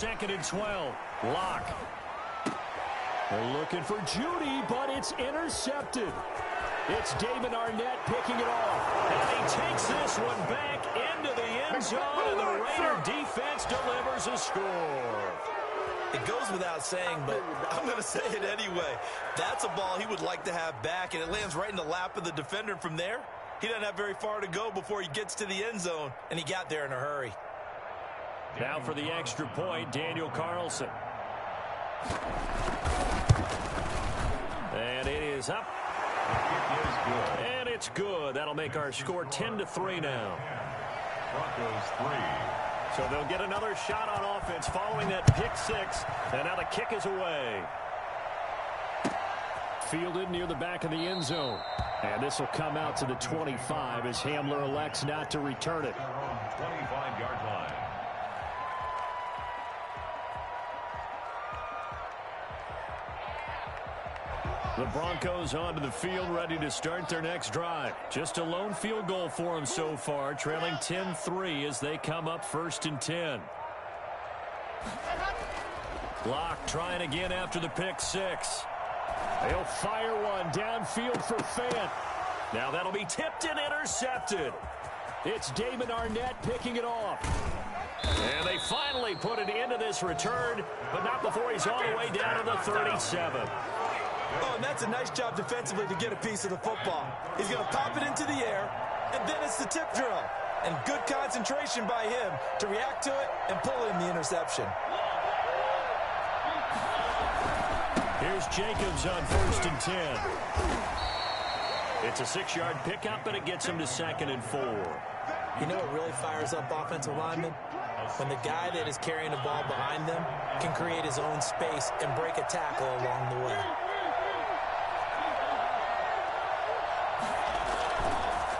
Second and 12. Lock. They're looking for Judy, but it's intercepted. It's Damon Arnett picking it off. And he takes this one back into the end zone, and the Raider defense delivers a score. It goes without saying, but I'm going to say it anyway. That's a ball he would like to have back, and it lands right in the lap of the defender from there. He doesn't have very far to go before he gets to the end zone, and he got there in a hurry. Now for the extra point, Daniel Carlson. And it is up. And it's good. That'll make our score 10-3 now. Broncos 3. So they'll get another shot on offense following that pick six. And now the kick is away. Fielded near the back of the end zone. And this will come out to the 25 as Hamler elects not to return it. 25-yard line. The Broncos onto the field, ready to start their next drive. Just a lone field goal for them so far, trailing 10-3 as they come up 1st and 10. Locke trying again after the pick six. They'll fire one downfield for Fant. Now that'll be tipped and intercepted. It's Damon Arnett picking it off. And they finally put it into this return, but not before he's all the way down to the 37. Oh, and that's a nice job defensively to get a piece of the football. He's going to pop it into the air, and then it's the tip drill. And good concentration by him to react to it and pull in the interception. Here's Jacobs on 1st and 10. It's a 6-yard pickup, and it gets him to 2nd and 4. You know what really fires up offensive linemen? When the guy that is carrying the ball behind them can create his own space and break a tackle along the way.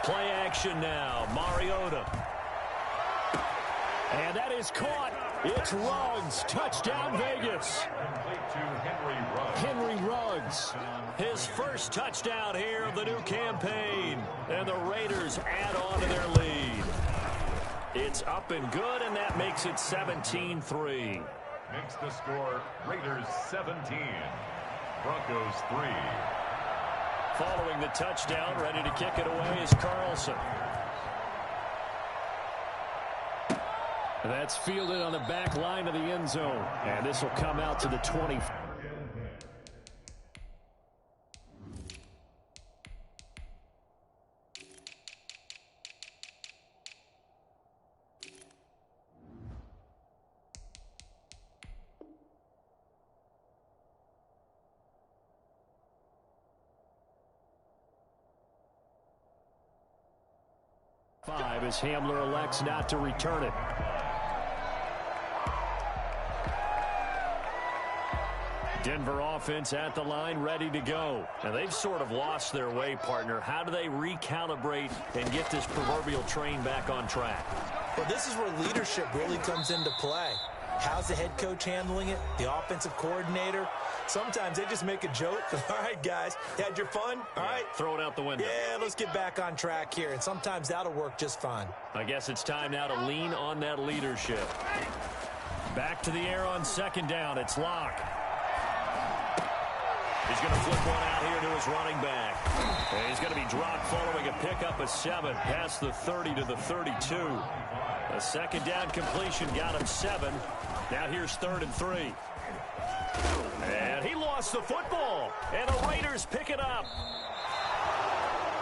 Play action now. Mariota. And that is caught. It's Ruggs. Touchdown, Vegas. Henry Ruggs. His first touchdown here of the new campaign. And the Raiders add on to their lead. It's up and good, and that makes it 17-3. Makes the score Raiders 17. Broncos 3. Following the touchdown, ready to kick it away is Carlson. That's fielded on the back line of the end zone. And this will come out to the 20. As Hamler elects not to return it. Denver offense at the line, ready to go. And they've sort of lost their way, partner. How do they recalibrate and get this proverbial train back on track? Well, this is where leadership really comes into play. How's the head coach handling it? The offensive coordinator? Sometimes they just make a joke. All right, guys, you had your fun? All right. Throw it out the window. Yeah, let's get back on track here. And sometimes that'll work just fine. I guess it's time now to lean on that leadership. Back to the air on 2nd down. It's Locke. He's going to flip one out here to his running back. And he's going to be dropped following a pickup of 7 past the 30 to the 32. A 2nd down completion got him 7. Now here's 3rd and 3. And he lost the football. And the Raiders pick it up.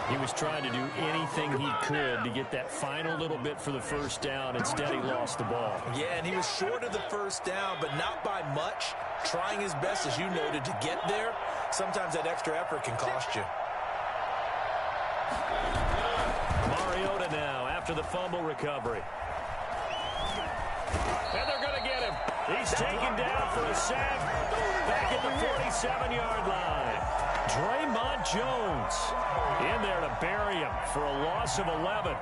He was trying to do anything he could to get that final little bit for the 1st down. Instead, he lost the ball. Yeah, and he was short of the 1st down, but not by much. Trying his best, as you noted, to get there. Sometimes that extra effort can cost you. Mariota now after the fumble recovery. And they're going to get him. He's taken down for a sack back at the 47-yard line. Draymond Jones in there to bury him for a loss of 11.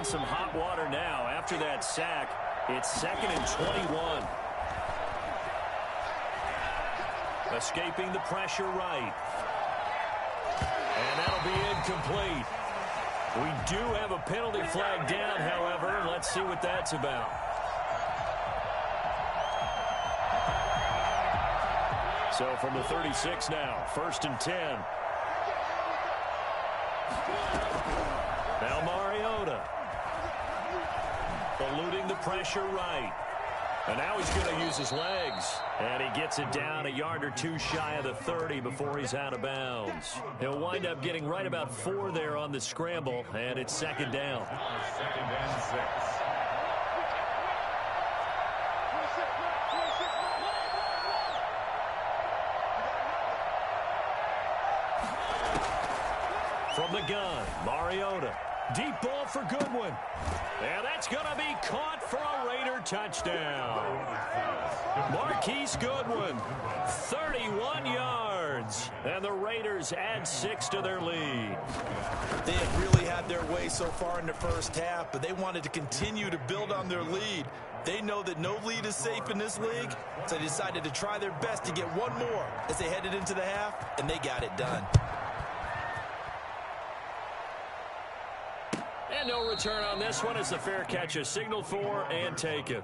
in some hot water now. After that sack, it's 2nd and 21. Escaping the pressure right. And that'll be incomplete. We do have a penalty flag down, however. Let's see what that's about. So from the 36 now, 1st and 10. Now Mariota. Eluding the pressure right. And now he's going to use his legs. And he gets it down a yard or two shy of the 30 before he's out of bounds. He'll wind up getting right about 4 there on the scramble, and it's 2nd down. 2nd and 6. From the gun, Mariota. Deep ball for Goodwin. And that's going to be caught for a Raider touchdown. Marquise Goodwin, 31 yards. And the Raiders add 6 to their lead. They have really had their way so far in the first half, but they wanted to continue to build on their lead. They know that no lead is safe in this league, so they decided to try their best to get one more as they headed into the half, and they got it done. And no return on this one as the fair catch is signaled for and taken.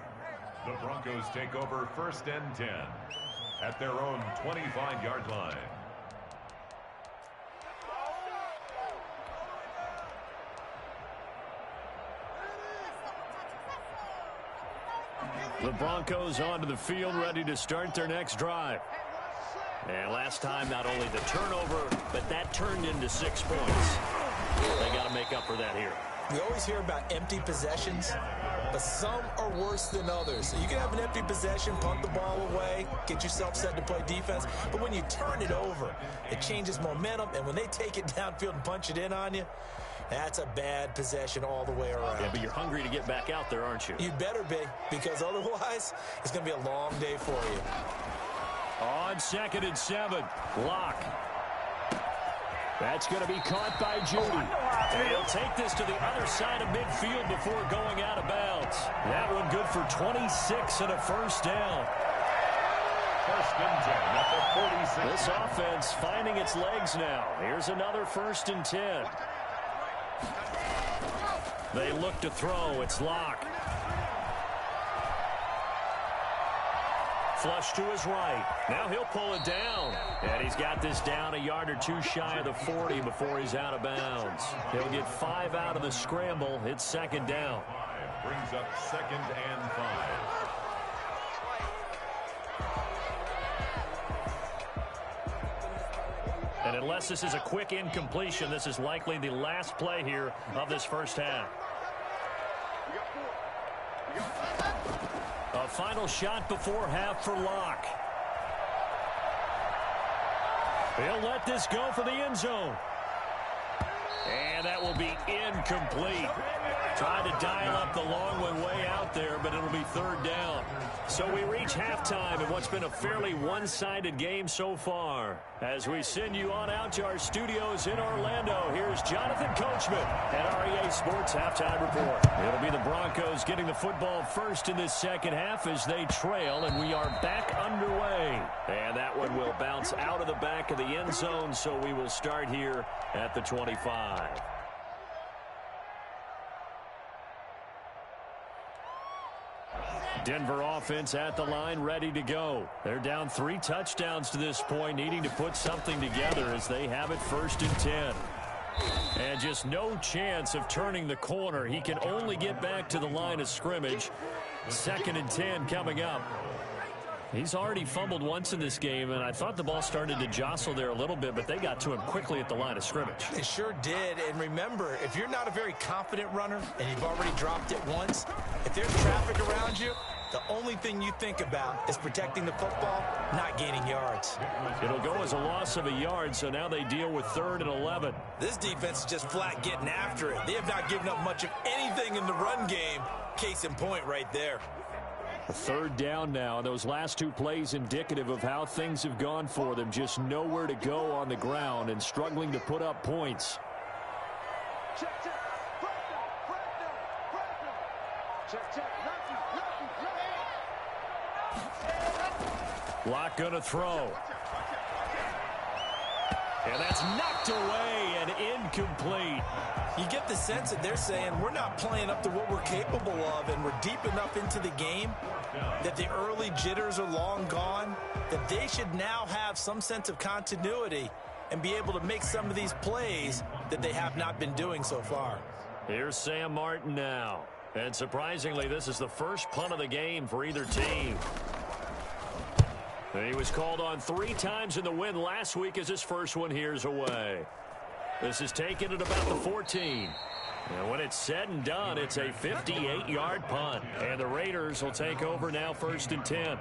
The Broncos take over 1st and 10 at their own 25-yard line. The Broncos onto the field, ready to start their next drive. And last time, not only the turnover, but that turned into 6 points. They got to make up for that here. We always hear about empty possessions, but some are worse than others. So you can have an empty possession, punt the ball away, get yourself set to play defense. But when you turn it over, it changes momentum. And when they take it downfield and punch it in on you, that's a bad possession all the way around. Yeah, but you're hungry to get back out there, aren't you? You better be, because otherwise it's going to be a long day for you. On 2nd and 7, Locke. That's going to be caught by Judy. And he'll take this to the other side of midfield before going out of bounds. That one good for 26 and a 1st down. 1st and 10 at the 46. This offense finding its legs now. Here's another 1st and 10. They look to throw. It's Locke. Flush to his right. Now he'll pull it down. And he's got this down a yard or two shy of the 40 before he's out of bounds. He'll get 5 out of the scramble. It's 2nd down. Brings up 2nd and 5. And unless this is a quick incompletion, this is likely the last play here of this first half. A final shot before half for Locke. He'll let this go for the end zone. And that will be incomplete. Tried to dial up the long one way out there, but it'll be 3rd down. So we reach halftime in what's been a fairly one-sided game so far. As we send you on out to our studios in Orlando, here's Jonathan Coachman at REA Sports Halftime Report. It'll be the Broncos getting the football first in this second half as they trail, and we are back underway. And that one will bounce out of the back of the end zone, so we will start here at the 25. Denver offense at the line, ready to go. They're down 3 touchdowns to this point, needing to put something together as they have it 1st and 10. And just no chance of turning the corner. He can only get back to the line of scrimmage. 2nd and 10 coming up. He's already fumbled once in this game, and I thought the ball started to jostle there a little bit, but they got to him quickly at the line of scrimmage. They sure did, and remember, if you're not a very confident runner and you've already dropped it once, if there's traffic around you, the only thing you think about is protecting the football, not gaining yards. It'll go as a loss of a yard, so now they deal with 3rd and 11. This defense is just flat getting after it. They have not given up much of anything in the run game. Case in point right there. 3rd down now. Those last 2 plays indicative of how things have gone for them. Just nowhere to go on the ground and struggling to put up points. Lock gonna throw. And that's knocked away and incomplete. You get the sense that they're saying we're not playing up to what we're capable of, and we're deep enough into the game that the early jitters are long gone, that they should now have some sense of continuity and be able to make some of these plays that they have not been doing so far. Here's Sam Martin now. And surprisingly, this is the first punt of the game for either team. He was called on 3 times in the win last week as his first one here's away. This is taken at about the 14. And when it's said and done, it's a 58-yard punt. And the Raiders will take over now 1st and 10.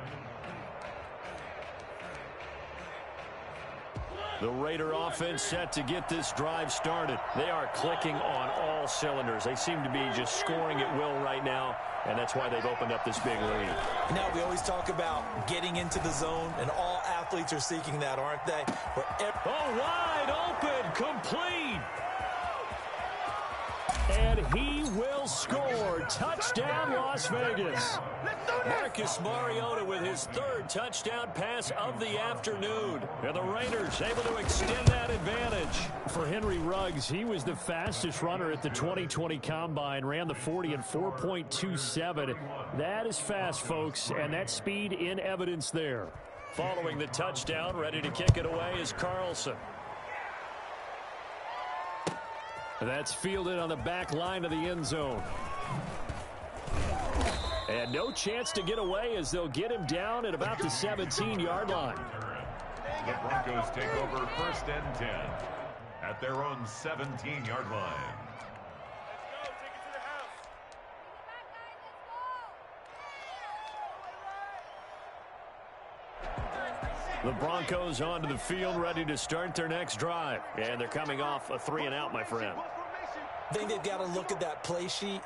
The Raider offense set to get this drive started. They are clicking on all cylinders. They seem to be just scoring at will right now, and that's why they've opened up this big lead. Now, we always talk about getting into the zone, and all athletes are seeking that, aren't they? Wide open, complete. And he will score. Touchdown, Las Vegas. Marcus Mariota with his 3rd touchdown pass of the afternoon. And the Raiders able to extend that advantage. For Henry Ruggs, he was the fastest runner at the 2020 Combine. Ran the 40 in 4.27. That is fast, folks, and that speed in evidence there. Following the touchdown, ready to kick it away is Carlson. That's fielded on the back line of the end zone. And no chance to get away as they'll get him down at about the 17-yard line. The Broncos take over 1st and 10 at their own 17-yard line. The Broncos onto the field, ready to start their next drive. And they're coming off a 3-and-out, my friend. I think they've got to look at that play sheet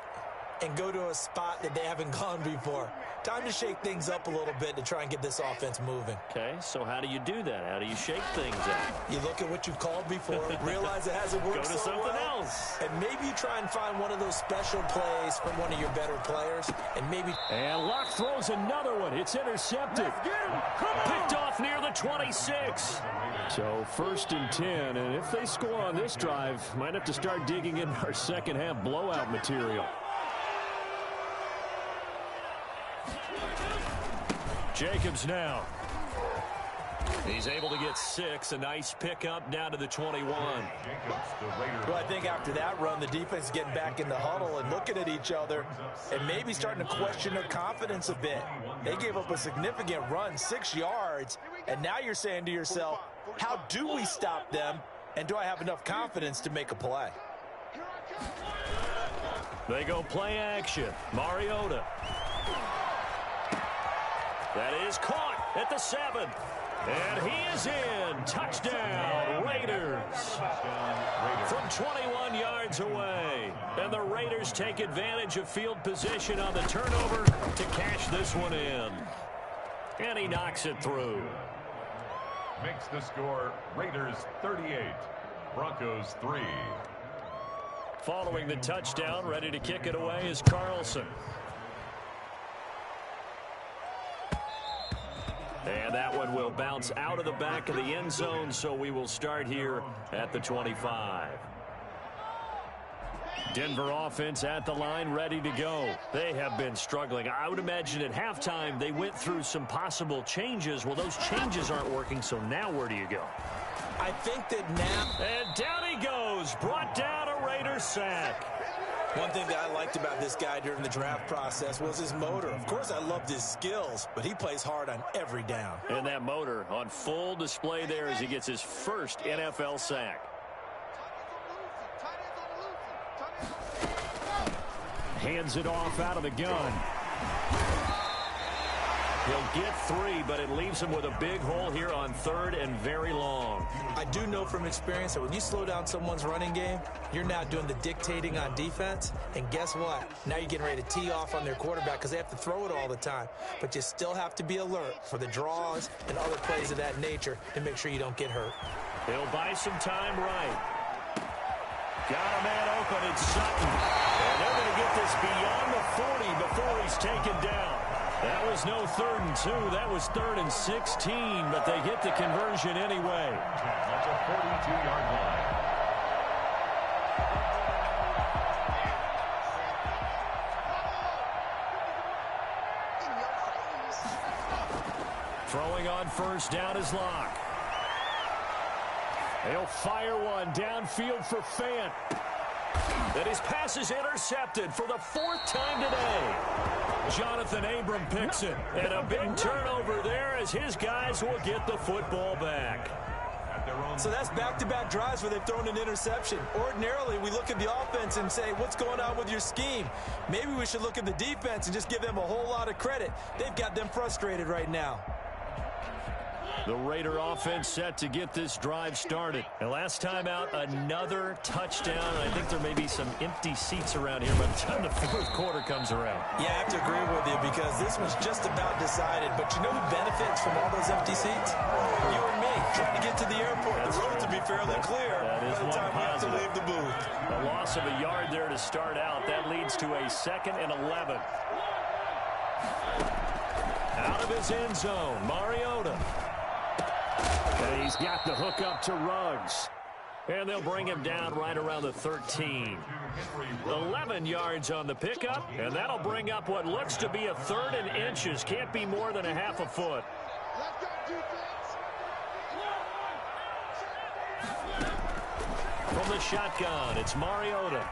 and go to a spot that they haven't gone before. Time to shake things up a little bit to try and get this offense moving. Okay, so how do you do that? How do you shake things up? You look at what you've called before, realize it hasn't worked Go to so something well, else. and maybe you try and find one of those special plays from one of your better players, and maybe... And Locke throws another one. It's intercepted. Picked off near the 26. So 1st and 10, and if they score on this drive, might have to start digging in our second half blowout material. Jacobs now. He's able to get 6. A nice pickup down to the 21. Well, I think after that run, the defense is getting back in the huddle and looking at each other and maybe starting to question their confidence a bit. They gave up a significant run, 6 yards, and now you're saying to yourself, how do we stop them, and do I have enough confidence to make a play? They go play action. Mariota. That is caught at the 7. And he is in. Touchdown, Raiders. From 21 yards away. And the Raiders take advantage of field position on the turnover to cash this one in. And he knocks it through. Makes the score Raiders 38, Broncos 3. Following the touchdown, ready to kick it away is Carlson. And that one will bounce out of the back of the end zone, so we will start here at the 25. Denver offense at the line, ready to go. They have been struggling. I would imagine at halftime they went through some possible changes. Well, those changes aren't working, so now where do you go? I think that now... And down he goes, brought down a Raiders sack. One thing that I liked about this guy during the draft process was his motor. Of course, I loved his skills, but he plays hard on every down. And that motor on full display there as he gets his first NFL sack. Hands it off out of the gun. He'll get 3, but it leaves him with a big hole here on 3rd and very long. I do know from experience that when you slow down someone's running game, you're now doing the dictating on defense. And guess what? Now you're getting ready to tee off on their quarterback because they have to throw it all the time. But you still have to be alert for the draws and other plays of that nature to make sure you don't get hurt. He'll buy some time right. Got a man open, it's Sutton. And they're going to get this beyond the 40 before he's taken down. That was no 3rd and 2. That was 3rd and 16, but they get the conversion anyway. At the 42-yard line. Throwing on first down is Locke. He'll fire one downfield for Fant. And his pass is intercepted for the 4th time today. Jonathan Abram picks it. And a big turnover there as his guys will get the football back. So that's back-to-back drives where they've thrown an interception. Ordinarily, we look at the offense and say, what's going on with your scheme? Maybe we should look at the defense and just give them a whole lot of credit. They've got them frustrated right now. The Raider offense set to get this drive started. And last time out, another touchdown. I think there may be some empty seats around here by the time the 4th quarter comes around. Yeah, I have to agree with you because this was just about decided. But you know who benefits from all those empty seats? You and me, trying to get to the airport. The roads will be fairly clear by the time we have to leave the booth. A loss of a yard there to start out. That leads to a 2nd and 11. Out of his end zone, Mariota. And he's got the hook up to Ruggs. And they'll bring him down right around the 13. 11 yards on the pickup, and that'll bring up what looks to be a 3rd and inches. Can't be more than a half a foot. From the shotgun, it's Mariota.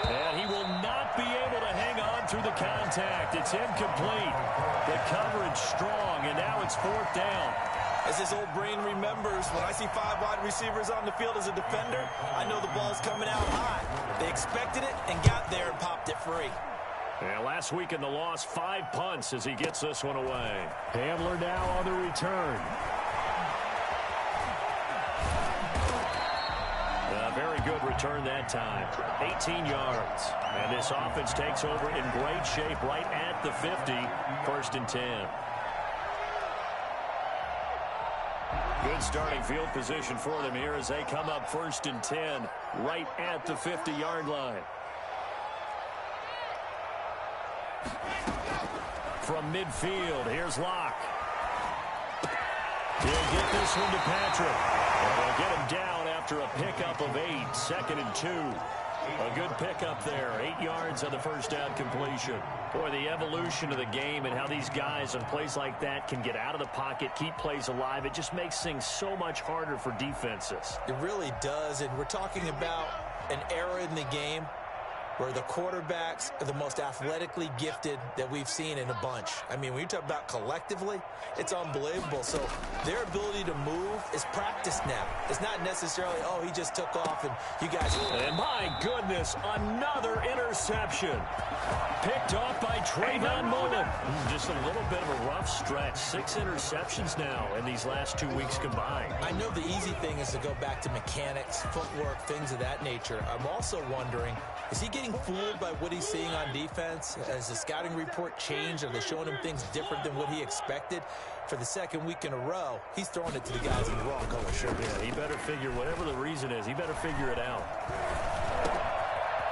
And he will not be able to hang on through the contact. It's incomplete. The coverage strong, and now it's 4th down. As his old brain remembers, when I see 5 wide receivers on the field as a defender, I know the ball's coming out high. They expected it and got there and popped it free. Yeah, last week in the loss, 5 punts as he gets this one away. Hamler now on the return. Very good return that time. 18 yards. And this offense takes over in great shape right at the 50. 1st and 10. Good starting field position for them here as they come up 1st and 10 right at the 50-yard line. From midfield, here's Locke. He'll get this one to Patrick. And they'll get him down after a pickup of 8, 2nd and 2. A good pickup there, 8 yards on the first down completion. Boy, the evolution of the game and how these guys on plays like that can get out of the pocket, keep plays alive, it just makes things so much harder for defenses. It really does, and we're talking about an era in the game where the quarterbacks are the most athletically gifted that we've seen in a bunch. I mean, when you talk about collectively, it's unbelievable. So their ability to move is practiced now. It's not necessarily, oh, he just took off and you guys... And my goodness, another interception. Picked off by Trayvon Mullen. Just a little bit of a rough stretch. 6 interceptions now in these last 2 weeks combined. I know the easy thing is to go back to mechanics, footwork, things of that nature. I'm also wondering, is he getting fooled by what he's seeing on defense? Has the scouting report changed? Are they showing him things different than what he expected? For the 2nd week in a row, he's throwing it to the guys in the wrong color shirt. Yeah, he better figure, whatever the reason is, he better figure it out.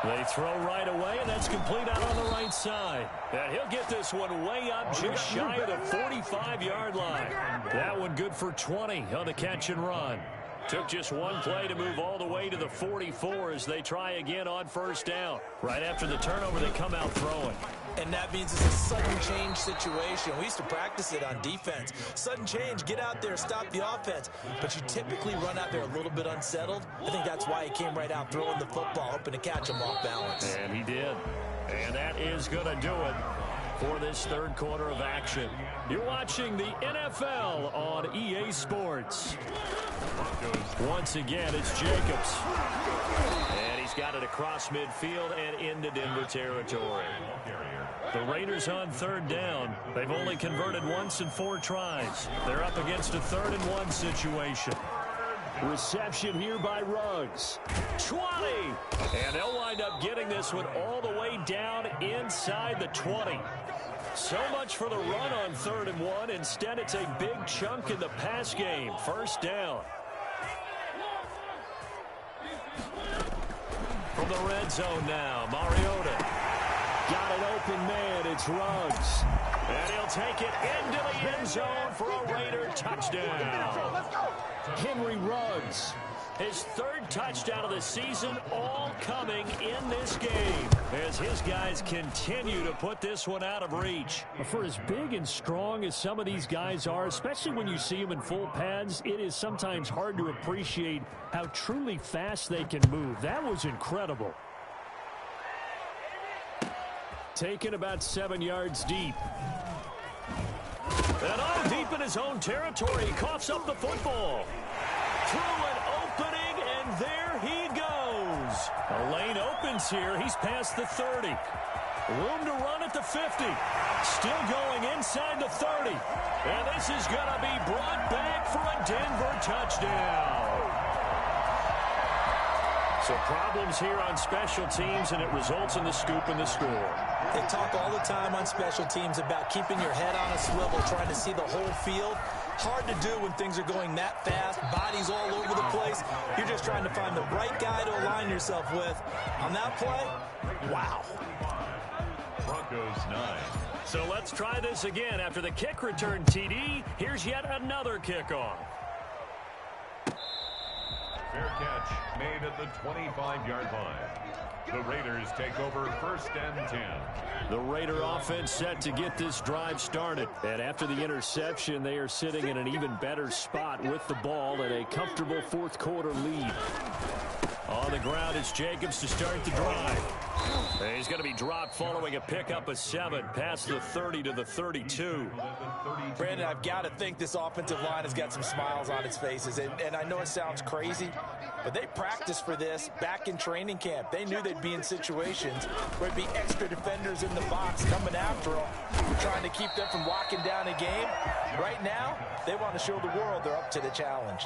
They throw right away, and that's complete out on the right side. And he'll get this one way up just shy of the 45-yard line. That one good for 20 on the catch and run. Took just one play to move all the way to the 44 as they try again on first down. Right after the turnover, they come out throwing. And that means it's a sudden change situation. We used to practice it on defense. Sudden change, get out there, stop the offense. But you typically run out there a little bit unsettled. I think that's why he came right out throwing the football, hoping to catch him off balance. And he did. And that is going to do it for this 3rd quarter of action. You're watching the NFL on EA Sports. Once again, it's Jacobs. And he's got it across midfield and into Denver territory. The Raiders on 3rd down. They've only converted once in 4 tries. They're up against a 3rd and 1 situation. Reception here by Ruggs. 20! And they'll wind up getting this one all the way down inside the 20. So much for the run on 3rd and 1. Instead, it's a big chunk in the pass game. First down. From the red zone now. Mariota. Got an open man. It's Ruggs. And he'll take it into the end zone for a Raider touchdown. Henry Ruggs. His third touchdown of the season, all coming in this game as his guys continue to put this one out of reach. For as big and strong as some of these guys are, especially when you see them in full pads, it is sometimes hard to appreciate how truly fast they can move. That was incredible. Taken about 7 yards deep. And all deep in his own territory. He coughs up the football. Through an opening, and there he goes. A lane opens here. He's past the 30. Room to run at the 50. Still going inside the 30. And this is going to be brought back for a Denver touchdown. So problems here on special teams, and it results in the scoop and the score. They talk all the time on special teams about keeping your head on a swivel, trying to see the whole field. Hard to do when things are going that fast, bodies all over the place. You're just trying to find the right guy to align yourself with. On that play, wow. Broncos 9. So let's try this again. After the kick return TD, here's yet another kickoff. Fair catch made at the 25-yard line. The Raiders take over 1st and 10. The Raider offense set to get this drive started. And after the interception, they are sitting in an even better spot with the ball and a comfortable fourth quarter lead. On the ground, it's Jacobs to start the drive. He's going to be dropped following a pickup of 7 past the 30 to the 32. Brandon, I've got to think this offensive line has got some smiles on its faces. And I know it sounds crazy, but they practiced for this back in training camp. They knew they'd be in situations where it'd be extra defenders in the box coming after them, trying to keep them from locking down a game. Right now, they want to show the world they're up to the challenge.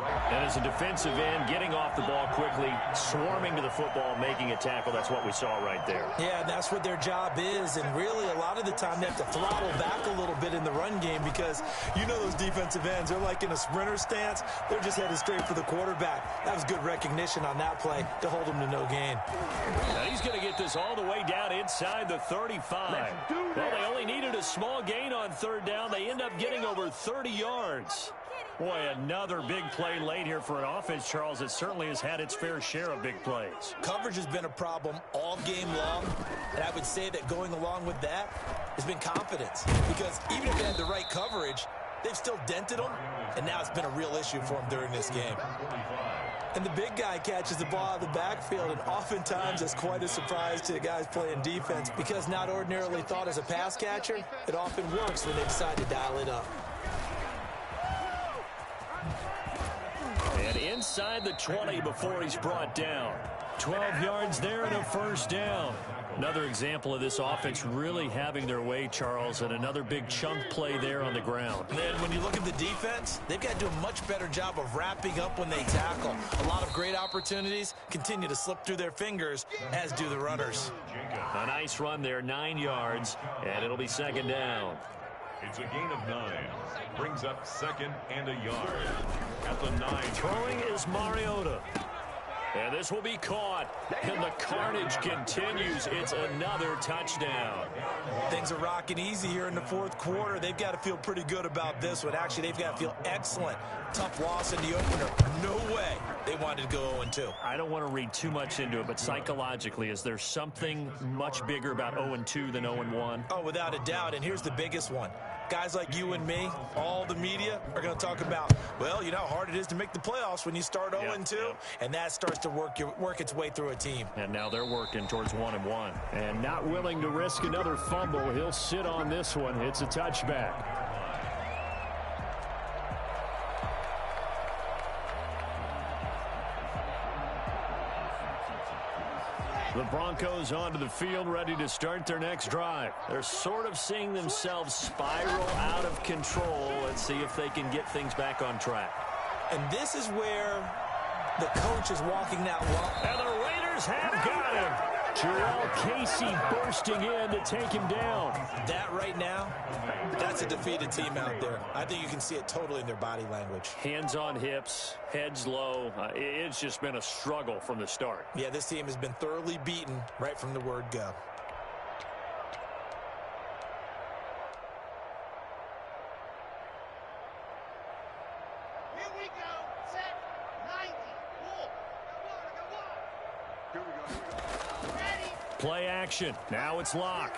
And as a defensive end, getting off the ball quickly, swarming to the football, making a tackle, that's what we saw right there. Yeah, that's what their job is, and really a lot of the time they have to throttle back a little bit in the run game because you know those defensive ends, they're like in a sprinter stance. They're just headed straight for the quarterback. That was good recognition on that play to hold them to no gain. Now he's going to get this all the way down inside the 35. Well, they only needed a small gain on third down. They end up getting over 30 yards. Boy, another big play late here for an offense, Charles, that certainly has had its fair share of big plays. Coverage has been a problem all game long, and I would say that going along with that has been confidence. Because even if they had the right coverage, they've still dented them, and now it's been a real issue for them during this game. And the big guy catches the ball out of the backfield, and oftentimes that's quite a surprise to the guys playing defense because not ordinarily thought as a pass catcher, it often works when they decide to dial it up. And inside the 20 before he's brought down. 12 yards there and a first down. Another example of this offense really having their way, Charles, and another big chunk play there on the ground. And then when you look at the defense, they've got to do a much better job of wrapping up when they tackle. A lot of great opportunities continue to slip through their fingers, as do the runners. A nice run there, 9 yards, and it'll be second down. It's a gain of 9. Brings up 2nd and a yard. At the 9. Throwing is Mariota. And this will be caught. And the carnage continues. It's another touchdown. Things are rocking easy here in the fourth quarter. They've got to feel pretty good about this one. Actually, they've got to feel excellent. Tough loss in the opener. No way they wanted to go 0-2. I don't want to read too much into it, but psychologically, is there something much bigger about 0-2 than 0-1? Oh, without a doubt. And here's the biggest one. Guys like you and me, all the media, are going to talk about, well, you know how hard it is to make the playoffs when you start 0-2, and that starts to work its way through a team. And now they're working towards 1-1. And not willing to risk another fumble. He'll sit on this one. It's a touchback. The Broncos onto the field, ready to start their next drive. They're sort of seeing themselves spiral out of control. Let's see if they can get things back on track. And this is where the coach is walking that walk. And the Raiders have got him. Jarrell Casey bursting in to take him down. That right now, that's a defeated team out there. I think you can see it totally in their body language. Hands on hips, heads low. It's just been a struggle from the start. Yeah, this team has been thoroughly beaten right from the word go. Play action. Now it's lock.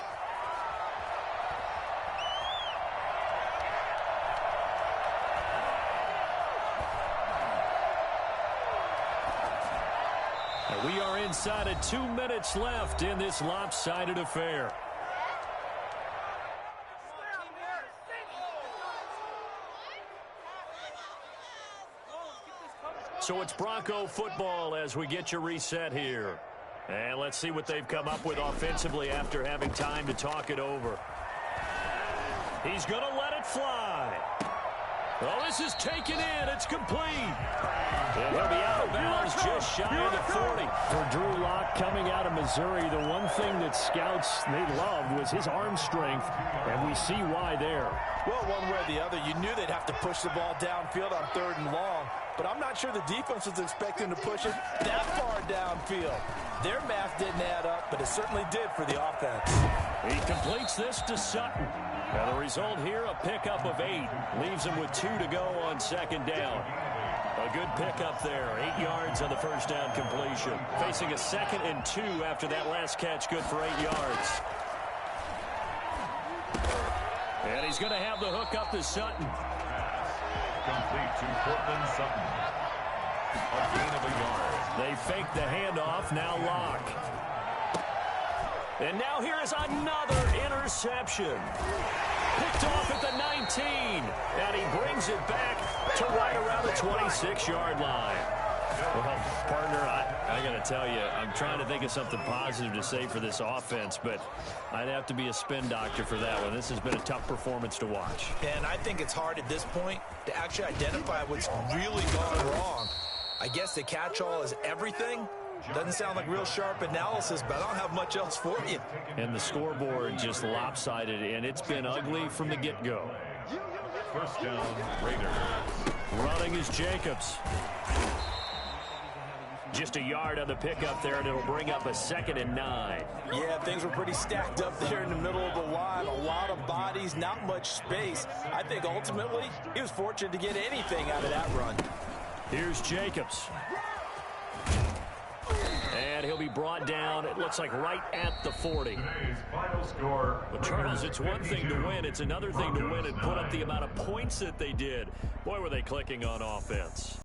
And we are inside of 2 minutes left in this lopsided affair. So it's Bronco football as we get you reset here. And let's see what they've come up with offensively after having time to talk it over. He's going to let it fly. Well, this is taken in. It's complete. And he'll be out of bounds just shy of the 40. For Drew Lock coming out of Missouri, the one thing that scouts they loved was his arm strength, and we see why there. Well, one way or the other, you knew they'd have to push the ball downfield on 3rd and long, but I'm not sure the defense was expecting to push it that far downfield. Their math didn't add up, but it certainly did for the offense. He completes this to Sutton. And the result here, a pickup of 8. Leaves him with 2 to go on 2nd down. A good pickup there. 8 yards on the first down completion. Facing a 2nd and 2 after that last catch, good for 8 yards. And he's going to have the hook up to Sutton. Complete to Cortland Sutton. A gain of a yard. They fake the handoff, now Lock. And now here is another interception. Picked off at the 19. And he brings it back to right around the 26-yard line. Well, partner, I got to tell you, I'm trying to think of something positive to say for this offense, but I'd have to be a spin doctor for that one. This has been a tough performance to watch. And I think it's hard at this point to actually identify what's really gone wrong. I guess the catch-all is everything. Doesn't sound like real sharp analysis, but I don't have much else for you. And the scoreboard just lopsided, and it's been ugly from the get-go. First down, Raiders. Running is Jacobs. Just a yard on the pickup there, and it'll bring up a 2nd and 9. Yeah, things were pretty stacked up there in the middle of the line. A lot of bodies, not much space. I think ultimately he was fortunate to get anything out of that run. Here's Jacobs. And he'll be brought down, it looks like right at the 40. Today's final score. Well, Charles, it's one thing to win. It's another thing to win and put up the amount of points that they did. Boy, were they clicking on offense.